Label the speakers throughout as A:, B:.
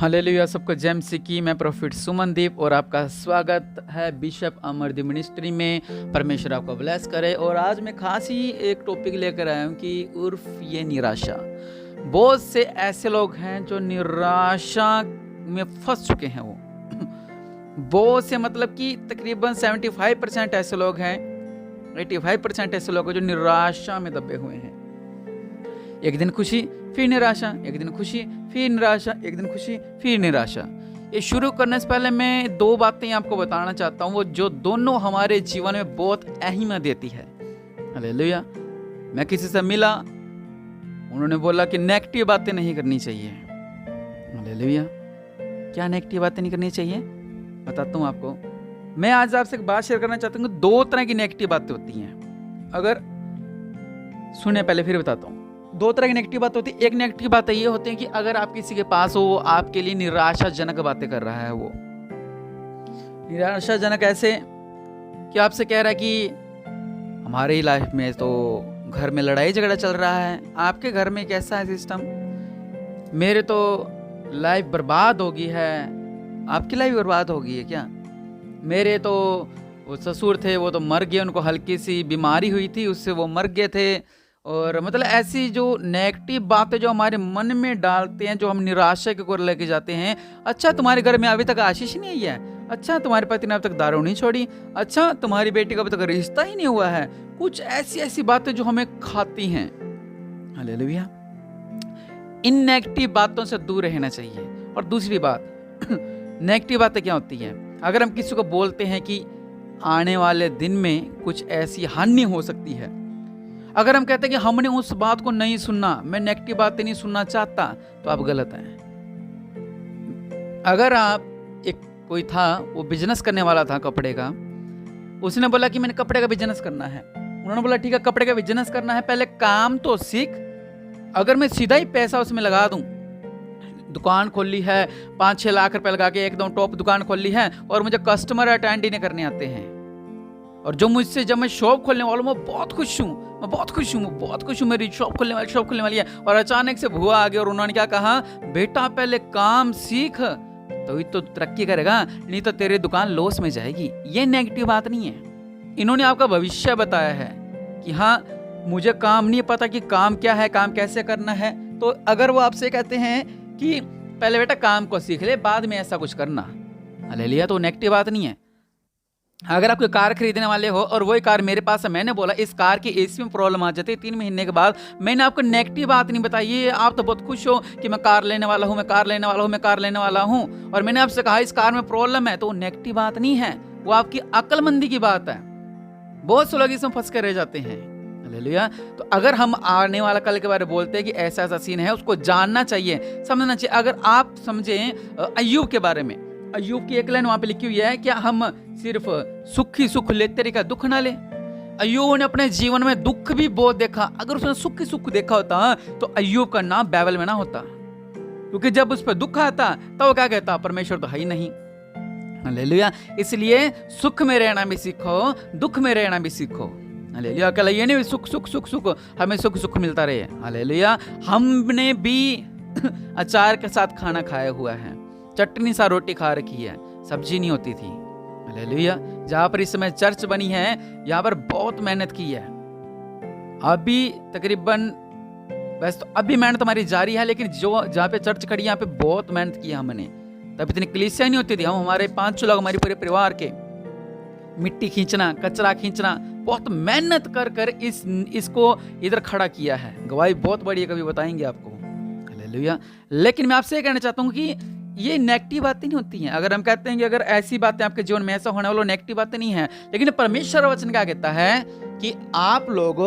A: Hallelujah. सबको जय मसीह की। मैं प्रोफेट सुमनदीप और आपका स्वागत है बिशप अमरदीप मिनिस्ट्री में। परमेश्वर आपको ब्लेस करे। और आज मैं खास ही एक टॉपिक लेकर आया हूँ कि उर्फ ये निराशा। बहुत से ऐसे लोग हैं जो निराशा में फंस चुके हैं। वो बहुत से मतलब कि तकरीबन 75% ऐसे लोग हैं, 85% ऐसे लोग हैं जो निराशा में दबे हुए हैं। एक दिन खुशी फिर निराशा, एक दिन खुशी फिर निराशा, एक दिन खुशी फिर निराशा। ये शुरू करने से पहले मैं दो बातें आपको बताना चाहता हूँ, वो जो दोनों हमारे जीवन में बहुत अहमियत देती है। हालेलुया। मैं किसी से मिला, उन्होंने बोला कि नेगेटिव बातें नहीं करनी चाहिए। हालेलुया। क्या नेगेटिव बातें नहीं करनी चाहिए? बताता हूँ आपको। मैं आज आपसे एक बात शेयर करना चाहता हूँ। दो तरह की नेगेटिव बातें होती हैं। अगर सुने, पहले फिर बताता हूँ। दो तरह की नेगेटिव बात होती है। एक नेगेटिव बात ये होती है कि अगर आप किसी के पास हो, आपके लिए निराशाजनक बातें कर रहा है। वो निराशाजनक ऐसे कि आपसे कह रहा है कि हमारी लाइफ में तो घर में लड़ाई झगड़ा चल रहा है, आपके घर में कैसा है सिस्टम, मेरे तो लाइफ बर्बाद हो गई है। आपकी लाइफ बर्बाद हो गई है क्या? मेरे तो वो ससुर थे, वो तो मर गए, उनको हल्की सी बीमारी हुई थी, उससे वो मर गए थे। और मतलब ऐसी जो नेगेटिव बातें जो हमारे मन में डालते हैं, जो हम निराशा की ओर लेके जाते हैं। अच्छा, तुम्हारे घर में अभी तक आशीष नहीं आई है। अच्छा, तुम्हारे पति ने अभी तक दारू नहीं छोड़ी। अच्छा, तुम्हारी बेटी का अभी तक रिश्ता ही नहीं हुआ है। कुछ ऐसी ऐसी बातें जो हमें खाती हैं। हालेलुया। इन नेगेटिव बातों से दूर रहना चाहिए। और दूसरी बात, नेगेटिव बातें क्या होती हैं? अगर हम किसी को बोलते हैं कि आने वाले दिन में कुछ ऐसी हानि हो सकती है, अगर हम कहते हैं कि हमने उस बात को नहीं सुनना, मैं नेगेटिव बातें नहीं सुनना चाहता, तो आप गलत हैं। अगर आप एक कोई था, वो बिजनेस करने वाला था कपड़े का, उसने बोला कि मैंने कपड़े का बिजनेस करना है। उन्होंने बोला ठीक है, कपड़े का बिजनेस करना है, पहले काम तो सीख। अगर मैं सीधा ही पैसा उसमें लगा दूं, दुकान खोल ली है, 5-6 लाख रुपए लगा के एकदम टॉप दुकान खोल ली है, और मुझे कस्टमर अटेंड ही नहीं करने आते हैं, और जो मुझसे जब मैं शॉप खोलने वाला हूँ, मैं बहुत खुश हूँ, मेरी शॉप खोलने वाली है। और अचानक से भुआ आ गया और उन्होंने क्या कहा, बेटा पहले काम सीख तो ही तो तरक्की करेगा, नहीं तो तेरी दुकान लॉस में जाएगी। ये नेगेटिव बात नहीं है। इन्होंने आपका भविष्य बताया है कि हाँ, मुझे काम नहीं पता कि काम क्या है, काम कैसे करना है। तो अगर वो आपसे कहते हैं कि पहले बेटा काम को सीख ले, बाद में ऐसा कुछ करना, हालेलुया, तो नेगेटिव बात नहीं है। अगर आप कोई कार खरीदने वाले हो और वही कार मेरे पास है, मैंने बोला इस कार की एसी में प्रॉब्लम आ जाती है, 3 महीने के बाद मैंने आपको नेगेटिव बात नहीं बताई, ये आप तो बहुत खुश हो कि मैं कार लेने वाला हूँ, और मैंने आपसे कहा इस कार में प्रॉब्लम है, तो वो नेगेटिव बात नहीं है, वो आपकी अक्लमंदी की बात है। बहुत से लोग इसमें फंस कर रह जाते हैं। हालेलुया। तो अगर हम आने वाला कल के बारे में बोलते हैं कि ऐसा ऐसा सीन है, उसको जानना चाहिए, समझना चाहिए। अगर आप समझें अय्यूब के बारे में, अय्यूब की एक लाइन वहां पे लिखी हुई है, क्या हम सिर्फ सुख ही सुख लेते रहे, दुख ना ले? अय्यूब ने अपने जीवन में दुख भी बहुत देखा। अगर उसने सुख ही सुख देखा होता तो अय्यूब का नाम बाइबल में ना होता, क्योंकि जब उस पर दुख आता तो वो क्या कहता, परमेश्वर तो है ही नहीं। हालेलुया। इसलिए सुख में रहना भी सीखो, दुख में रहना भी सीखो। हालेलुया। कल ये नहीं सुख सुख सुख सुख, हमें सुख सुख मिलता रहे। हालेलुया। हमने भी अचार के साथ खाना खाया हुआ है, चटनी सा रोटी खा रखी है, सब्जी नहीं होती थी। हालेलुया। जहां पर इस समय चर्च बनी है, यहाँ पर बहुत मेहनत की है। अभी तकरीबन, वैसे तो अभी मेहनत हमारी जारी है, लेकिन जो जहाँ पे चर्च खड़ी है, यहाँ पे बहुत मेहनत की है हमने। तब इतनी कलीसिया नहीं होती थी। हम हमारे 5 लोग, हमारे पूरे परिवार के, मिट्टी खींचना, कचरा खींचना, बहुत मेहनत कर कर इसको इधर खड़ा किया है। गवाही बहुत बड़ी है, कभी बताएंगे आपको। हालेलुया। लेकिन मैं आपसे ये कहना चाहता हूँ कि ये नेगेटिव बातें नहीं होती हैं। अगर हम कहते हैं कि अगर ऐसी बातें आपके जीवन में ऐसा होने वाला, नेगेटिव बातें नहीं है। लेकिन परमेश्वर वचन क्या कहता है कि आप लोग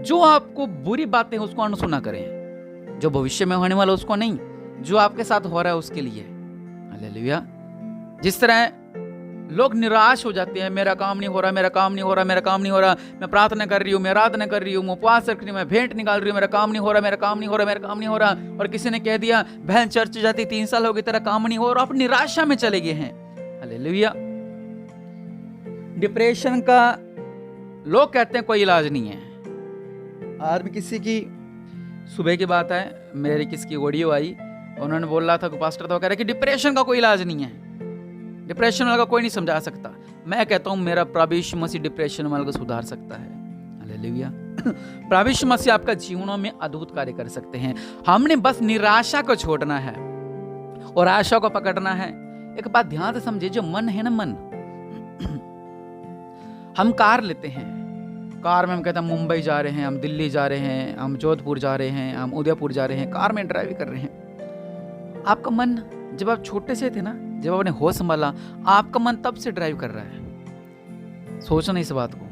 A: जो आपको बुरी बातें हैं उसको अनसुना करें, जो भविष्य में होने वाला उसको नहीं, जो आपके साथ हो रहा है उसके लिए। हालेलुया। जिस तरह लोग निराश हो जाते हैं, मेरा काम नहीं हो रहा, मैं प्रार्थना कर रही हूँ, मैं आराधना कर रही हूँ, मैं उपवास रख रही हूँ, मैं भेंट निकाल रही हूँ, मेरा काम नहीं हो रहा। और किसी ने कह दिया बहन चर्च जाती 3 साल हो गए, तेरा काम नहीं हो रहा, आप निराशा में चले गए हैं। हालेलुया। डिप्रेशन का लोग कहते हैं कोई इलाज नहीं है। आज भी किसी की सुबह की बात है, मेरी किसकी ऑडियो आई उन्होंने बोला था कि पास्टर तो कह रहे कि डिप्रेशन का कोई इलाज नहीं है, डिप्रेशन वाला का कोई नहीं समझा सकता। मैं कहता हूं मेरा प्रभु यीशु मसीह डिप्रेशन वाले को सुधार सकता है। हालेलुया। प्रभु यीशु मसीह आपका जीवनों में अद्भुत कार्य कर सकते हैं। हमने बस निराशा को छोड़ना है और आशा को पकड़ना है। एक बात ध्यान से समझिए, जो मन है ना, मन, हम कार लेते हैं, कार में हम कहते हैं मुंबई जा रहे हैं, हम दिल्ली जा रहे हैं, हम जोधपुर जा रहे हैं, हम उदयपुर जा रहे हैं, कार में ड्राइव कर रहे हैं। आपका मन जब आप छोटे से थे ना, जब आपने होश संभाला, आपका मन तब से ड्राइव कर रहा है। सोचना इस बात को,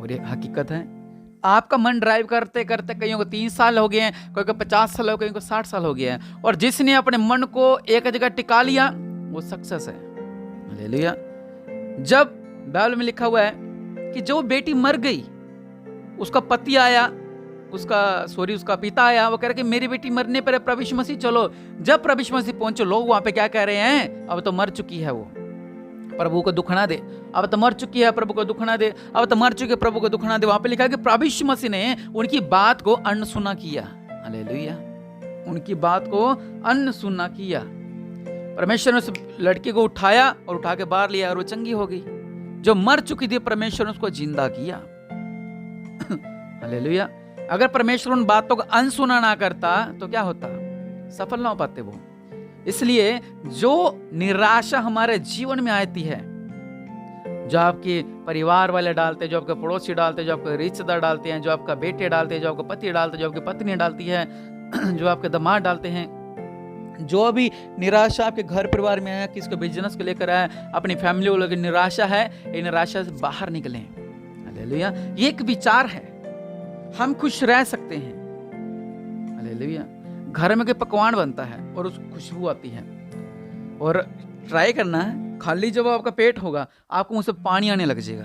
A: और ये हकीकत है। आपका मन ड्राइव करते करते कईयों को 3 साल हो गए हैं, कोई को 50 साल हो गए, कोई को 60 साल हो गया है, और जिसने अपने मन को एक जगह टिका लिया वो सक्सेस है। हालेलुया। जब बाइबल में लिखा हुआ है कि जो बेटी मर गई, उसका पति आया, उसका पिता आया, वो कह रहा कि मेरी बेटी मरने पर प्रभु यीशु मसीह चलो। जब प्रभु यीशु मसीह पहुंचो, लोग वहां पे क्या कह रहे हैं, अब तो मर चुकी है वो, प्रभु को दुख ना दे, अब तो मर चुकी है, प्रभु को दुख ना दे, अब तो मर चुके, प्रभु को दुख ना दे। वहां पे लिखा है कि प्रभु यीशु मसीह ने उनकी बात को अनसुना किया। हालेलुया। उनकी बात को अनसुना किया। परमेश्वर ने उस लड़की को उठाया और उठा के बाहर लिया और वो चंगी हो गई। जो मर चुकी थी, परमेश्वर ने उसको जिंदा किया। हालेलुया। अगर परमेश्वर उन बातों को अनसुना ना करता तो क्या होता, सफल ना हो पाते वो। इसलिए जो निराशा हमारे जीवन में आती है, जो आपके परिवार वाले डालते हैं, जो आपके पड़ोसी डालते हैं, जो आपके रिश्तेदार डालते हैं, जो आपका बेटे डालते हैं, जो आपका पति डालते हैं, जो आपकी पत्नी डालती है, जो आपके दामाद डालते हैं, जो भी निराशा आपके घर परिवार में है, किसको बिजनेस को लेकर है, अपनी फैमिली को लेकर निराशा है, ये निराशा से बाहर निकलें। हालेलुया। ये एक विचार है, हम खुश रह सकते हैं। हालेलुया। घर में कोई पकवान बनता है और उसको खुशबू आती है, और ट्राई करना है, खाली जब आपका पेट होगा आपको मुंह से पानी आने लग जाएगा।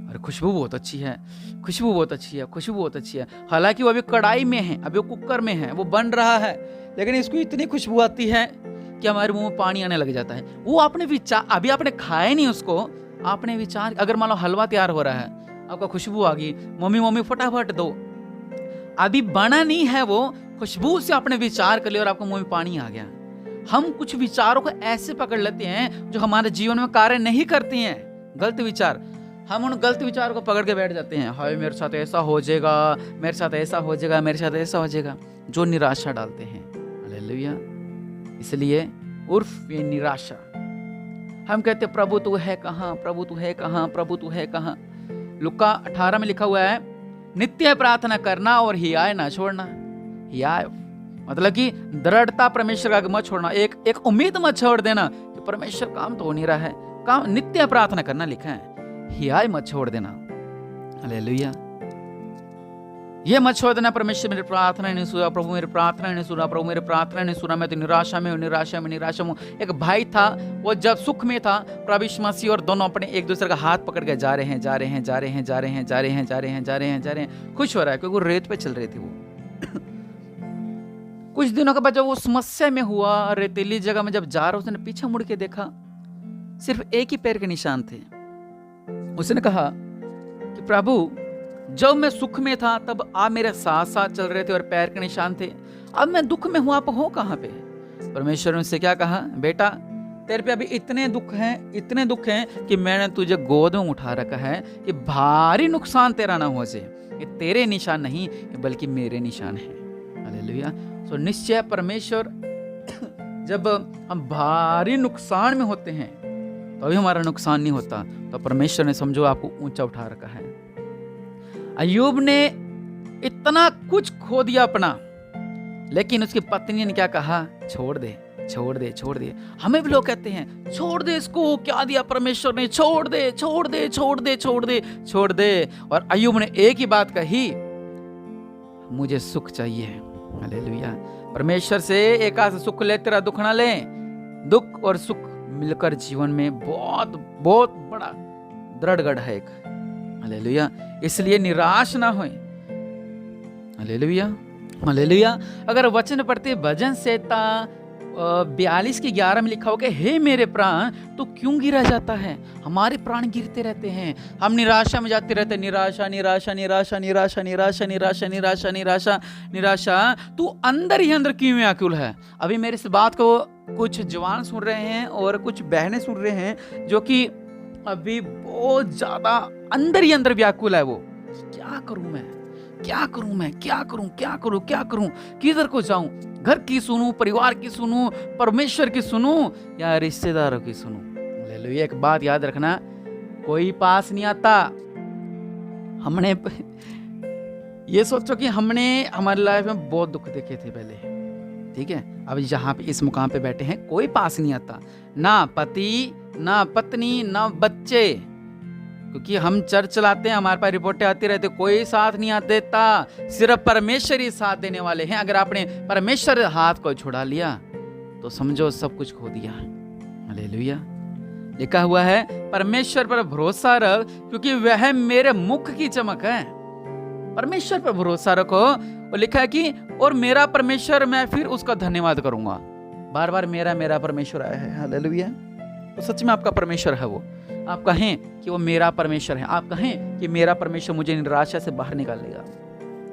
A: अरे खुशबू बहुत अच्छी है, खुशबू बहुत अच्छी है, खुशबू बहुत अच्छी है। हालांकि वो अभी कढ़ाई में है, अभी वो कुकर में है, वो बन रहा है, लेकिन इसको इतनी खुशबू आती है कि हमारे मुंह में पानी आने लग जाता है। वो आपने विचार, अभी आपने खाया नहीं उसको, आपने विचार, अगर मान लो हलवा तैयार हो रहा है, आपका खुशबू आ गई, मम्मी फटाफट दो, अभी बना नहीं है वो, खुशबू से आपने विचार कर लिया और आपको मुंह में पानी आ गया। हम कुछ विचारों को ऐसे पकड़ लेते हैं जो हमारे जीवन में कार्य नहीं करती हैं, गलत विचार। हम उन गलत विचारों को पकड़ के बैठ जाते हैं, हाय मेरे साथ ऐसा हो जाएगा, मेरे साथ ऐसा हो जाएगा, मेरे साथ ऐसा हो जाएगा, जो निराशा डालते हैं। हालेलुया। इसलिए उर्फ ये निराशा, हम कहते प्रभु तू है कहाँ, प्रभु तू है कहाँ, प्रभु तू है कहाँ। लुका 18 में लिखा हुआ है, नित्य प्रार्थना करना और हियाय ना छोड़ना। हियाय मतलब कि दृढ़ता परमेश्वर का मत छोड़ना, एक उम्मीद मत छोड़ देना कि परमेश्वर काम तो हो नहीं रहा है, काम नित्य प्रार्थना करना लिखा है, हियाय मत छोड़ देना। हालेलुया। ये मत छोड़ देना, परमेश्वर मेरी प्रार्थना नहीं सुना, प्रभु मेरी प्रार्थना नहीं सुना, प्रभु मेरी प्रार्थना नहीं सुना, मैं तो निराशा में हूँ। एक भाई था, वो जब सुख में था, प्रभु यीशु मसीह और दोनों अपने एक दूसरे का हाथ पकड़ के जा रहे हैं, खुश हो रहा है क्योंकि वो रेत पे चल रहे थे। वो कुछ दिनों के बाद जब वो समस्या में हुआ, रेतीली जगह में जब जा रहा, उसने पीछे मुड़ के देखा, सिर्फ एक ही पैर के निशान थे। उसने कहा कि प्रभु जब मैं सुख में था तब आप मेरे साथ साथ चल रहे थे और पैर के निशान थे, अब मैं दुख में हूं, आप हो कहां पे? परमेश्वर ने उससे क्या कहा, बेटा तेरे पे अभी इतने दुख हैं कि मैंने तुझे गोद में उठा रखा है कि भारी नुकसान तेरा ना हो जाए। ये तेरे निशान नहीं बल्कि मेरे निशान हैं। हालेलुया। तो निश्चय परमेश्वर जब हम भारी नुकसान में होते हैं तो अभी हमारा नुकसान नहीं होता, तो परमेश्वर ने समझो आपको ऊंचा उठा रखा है। अय्यूब ने इतना कुछ खो दिया अपना, लेकिन उसकी पत्नी ने क्या कहा, छोड़ दे। हमें भी लोग कहते हैं छोड़ दे इसको, क्या दिया परमेश्वर ने, छोड़ दे। और अय्यूब ने एक ही बात कही, मुझे सुख चाहिए। हालेलुया। परमेश्वर से एक आस सुख ले, तेरा दुख ना ले। दुख और सुख मिलकर जीवन में बहुत बहुत बड़ा दृढ़ है एक। हालेलुया। इसलिए निराश ना होए। हालेलुया। अगर वचन पढ़ते भजन सहता 42:11 में लिखा हो कि हे मेरे प्राण तो क्यों गिरा जाता है, हमारे प्राण गिरते रहते हैं, हम निराशा में जाते रहते हैं, निराशा निराशा निराशा निराशा निराशा निराशा निराशा निराशा निराशा, तू अंदर ही अंदर क्यों व्याकुल है। अभी मेरे इस बात को कुछ जवान सुन रहे हैं और कुछ बहनें सुन रहे हैं जो कि अभी बहुत ज्यादा अंदर ही अंदर व्याकुल है। वो क्या करूं मैं, क्या करूं मैं, क्या करूं, क्या करूं, क्या करूं, किधर को जाऊं, घर की सुनूं, परिवार की सुनूं, परमेश्वर की सुनूं या रिश्तेदारों की सुनूं। हालेलुया। एक बात याद रखना, कोई पास नहीं आता। हमने ये सोचो कि हमने हमारी लाइफ में बहुत दुख देखे थे पहले, ठीक है। अब जहाँ पे इस मुकाम पे बैठे हैं कोई पास नहीं आता, ना पति ना पत्नी ना बच्चे, क्योंकि हम चर्च चलाते हैं, हमारे पास रिपोर्टें आती रहती, कोई साथ नहीं आ देता, सिर्फ परमेश्वर ही साथ देने वाले हैं। अगर आपने परमेश्वर हाथ को छुड़ा लिया तो समझो सब कुछ खो दिया। हालेलुया। लिखा हुआ है परमेश्वर पर भरोसा रख क्योंकि वह मेरे मुख की चमक है। परमेश्वर पर भरोसा रखो, और लिखा है कि और मेरा परमेश्वर, मैं फिर उसका धन्यवाद करूंगा। बार बार मेरा मेरा परमेश्वर आया है। हालेलुया। तो सच में आपका परमेश्वर है वो। आप कहें कि वो मेरा परमेश्वर है, आप कहें कि मेरा परमेश्वर मुझे निराशा से बाहर निकालेगा।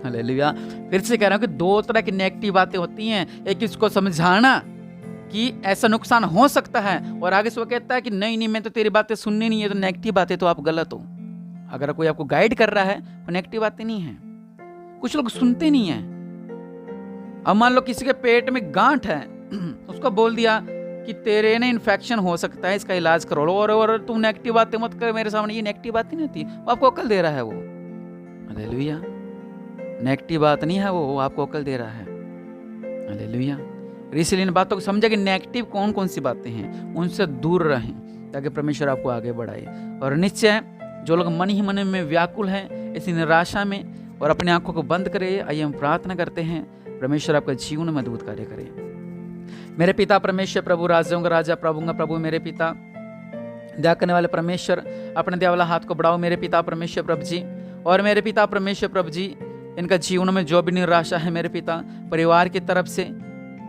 A: हालेलुया। फिर से कह रहा हूं कि दो तरह की नेगेटिव बातें होती हैं, एक इसको समझाना कि ऐसा नुकसान हो सकता है, और आगे से वो कहता है कि नहीं नहीं मैं तो तेरी बातें सुननी नहीं है, तो नेगेटिव बातें तो आप गलत हो। अगर कोई आपको गाइड कर रहा है वो नेगेटिव बातें नहीं है। कुछ लोग सुनते नहीं है। अब मान लो किसी के पेट में गांठ है, उसको बोल दिया कि तेरे ने इन्फेक्शन हो सकता है, इसका इलाज करो, और तुम नेगेटिव बातें मत कर मेरे सामने। ये नेगेटिव बात नहीं होती, वो आपको अकल दे रहा है वो। हालेलुया। नेगेटिव बात नहीं है वो आपको अकल दे रहा है। हालेलुया। इसलिए इन बातों को समझे कि नेगेटिव कौन कौन सी बातें हैं, उनसे दूर रहें ताकि परमेश्वर आपको आगे बढ़ाए। और निश्चय जो लोग मन ही मन में व्याकुल हैं इसी निराशा में, और अपनी आंखों को बंद करें, आइए हम प्रार्थना करते हैं परमेश्वर आपका जीवन में अद्भुत कार्य करे। मेरे पिता परमेश्वर प्रभु, राजाओं का राजा, प्रभु का प्रभु, मेरे पिता दया करने वाले परमेश्वर, अपने दया वाला हाथ को बढ़ाओ मेरे पिता परमेश्वर प्रभु जी। और मेरे पिता परमेश्वर प्रभु जी, इनका जीवन में जो भी निराशा है मेरे पिता, परिवार की तरफ से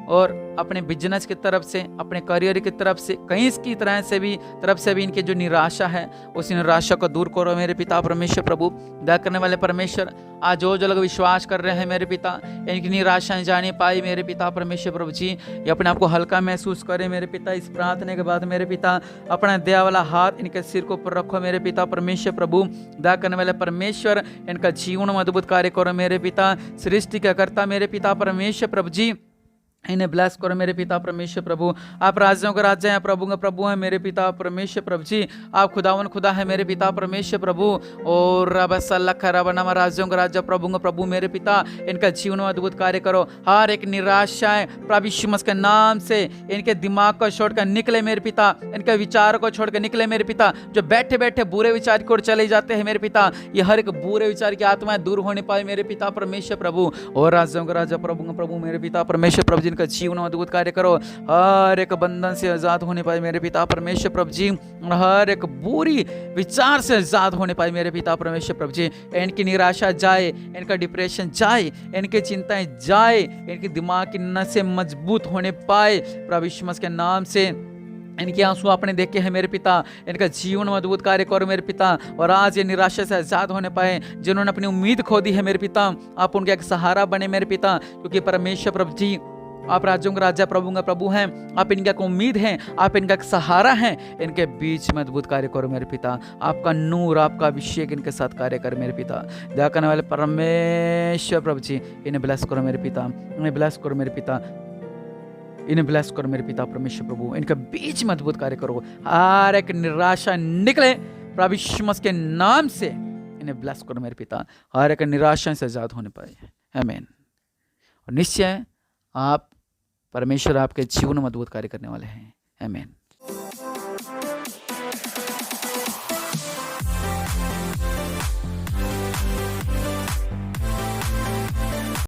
A: और अपने बिजनेस की तरफ से, अपने करियर की तरफ से, कहीं की तरफ से भी इनकी जो निराशा है उस निराशा को दूर करो मेरे पिता परमेश्वर प्रभु। दया करने वाले परमेश्वर, आज जो लोग विश्वास कर रहे हैं मेरे पिता, इनकी निराशाएं जाने पाई मेरे पिता परमेश्वर प्रभु जी, ये अपने आप को हल्का महसूस करें मेरे पिता। इस प्रार्थना के बाद मेरे पिता अपना दया वाला हाथ इनके सिर के ऊपर रखो मेरे पिता परमेश्वर प्रभु। दया करने वाले परमेश्वर, इनका जीवन में अद्भुत कार्य करो मेरे पिता। सृष्टि का कर्ता मेरे पिता परमेश्वर प्रभु जी, इन्हें ब्लेस करो मेरे पिता परमेश्वर प्रभु। आप राज्यों का राजा हैं, प्रभु का प्रभु हैं मेरे पिता परमेश्वर प्रभु जी। आप खुदावन खुदा है मेरे पिता परमेश्वर प्रभु। और रब सल्लख रब नाम, राज्यों का राजा, प्रभु का प्रभु मेरे पिता। इनका जीवन में अद्भुत कार्य करो। हर एक निराशाएं प्रभु यीशु मसीह के नाम से इनके दिमाग को छोड़कर निकले मेरे पिता, इनके विचारों को छोड़कर निकले मेरे पिता। जो बैठे बैठे बुरे विचार की ओर चले जाते हैं मेरे पिता, ये हर एक बुरे विचार की आत्माएं दूर होने पाए मेरे पिता परमेश्वर प्रभु। और राज्यों का राजा, प्रभु का प्रभु मेरे पिता परमेश्वर प्रभु, जिनका जीवन में अद्भुत कार्य करो। हर एक बंधन से आजाद होने पाए मेरे पिता परमेश्वर प्रभु जी, हर एक बुरी विचार से आजाद होने पाए मेरे पिता परमेश्वर प्रभु जी। इनकी निराशा जाए, इनका डिप्रेशन जाए, इनकी चिंताएं जाए, इनके दिमाग की नसें मजबूत होने पाए प्रभु यीशु मसीह के नाम से। इनके आंसू आपने देखे हैं मेरे पिता, इनका जीवन में अद्भुत कार्य करो मेरे पिता। और आज ये निराशा से आजाद होने पाए, जिन्होंने अपनी उम्मीद खो दी है मेरे पिता, आप उनका एक सहारा बने मेरे पिता, क्योंकि परमेश्वर प्रभु जी आप राज्यों का राजा, प्रभु का प्रभु हैं। आप इनका एक उम्मीद हैं, आप इनका एक सहारा हैं। इनके बीच में अद्भुत कार्य करो मेरे पिता। आपका नूर, आपका अभिषेक इनके साथ कार्य कर मेरे पिता। दया करने वाले परमेश्वर प्रभु जी, इन्हें ब्लेस करो मेरे पिता, इन्हें ब्लेस करो मेरे पिता, इन्हें ब्लेस करो मेरे पिता परमेश्वर प्रभु। इनके बीच में अद्भुत कार्य करो। हर एक निराशा निकले प्रभु यीशु मसीह के नाम से। इन्हें ब्लेस करो मेरे पिता, हर एक निराशा से आजाद होने पाए। आमीन। और निश्चय आप परमेश्वर आपके जीवन में अद्भुत कार्य करने वाले हैं। आमीन।